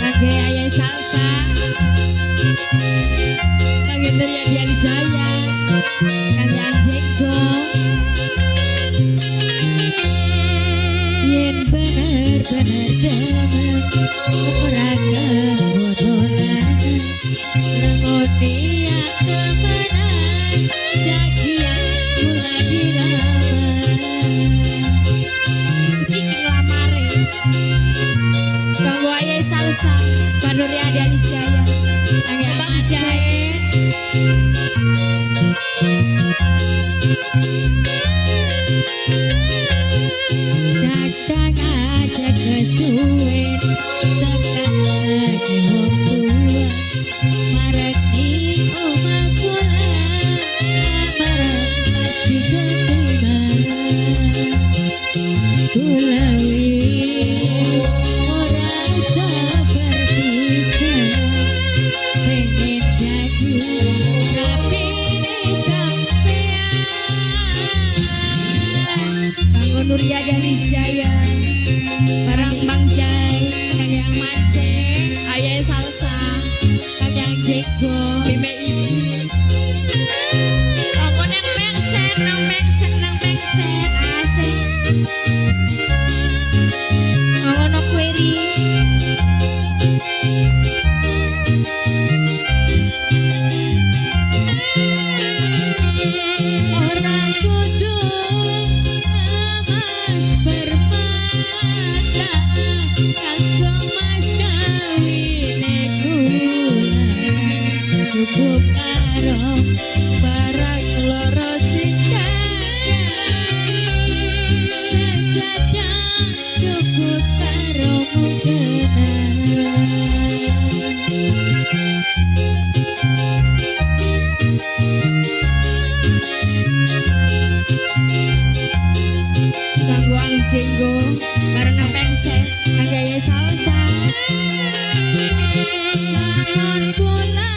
Kage ayah salsa, kage Nuria Dialijaya, kage Anjeko. Yen bener-bener demen ora kebodohan, remoni yang temenan, jagian kula dilamar. Speaking lamare, kanggo ayah salsa, Kak Nuria Dialijaya, kage Bang Jahe. Kadang aja kesuwen tekan lagi wong tua marek ning omah kula marek masih keterima kula wis ora berpisah pengen jadi rapi sampean kanggo Nuria Dialijaya barang Bang Jai kang yang mance ayah salsa kang yang jeko bime ibu aku nang pengsen asik aku no query orang kudu cukup karo barang loro sikakan sejadah cukup karo mungkenan kanggo Anjenggo bareng pengset kanggo ayah salsa lamun kula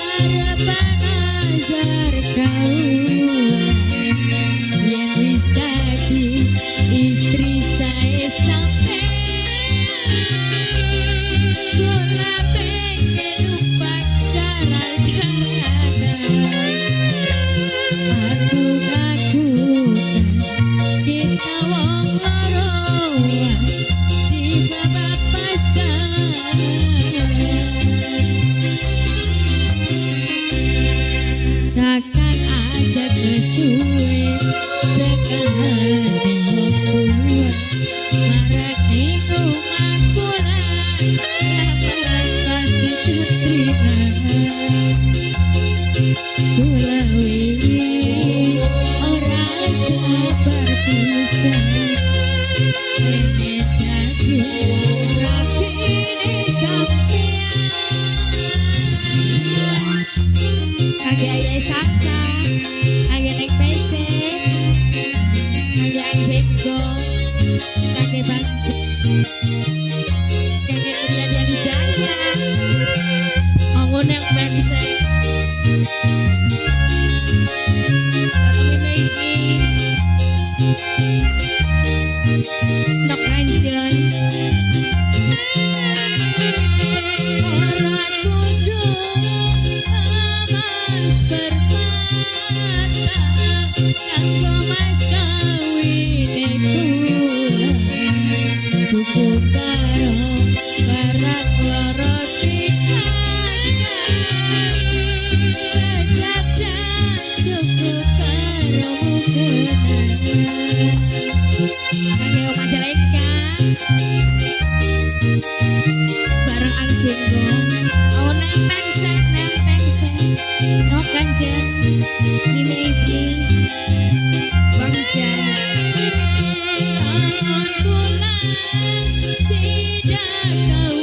harapan ajar kaulah yang wis dadi istri saya sampean kula pengen numpak jalan-jalanan aku kita wong loro di babak pasan takkan aja kesuwen tekan hati wong tua marek ning omah kula marek pasti terima kula wis ora sabar pisah pengen dadi rapi sampean kage ayah salsa kage nek pese kage Anjeko kage Bang kage Nuria Dialijaya aku nek pese karo iki nok ranjon ora kudu emas permata kanggo mas kawine kula cukup karo barak loro sikakan sejadah cukup karo mungkenan kangge Oma Jaleka bareng Anjenggo oh neng pengsen no kanjen bime iki Bang Jai kula tidak kau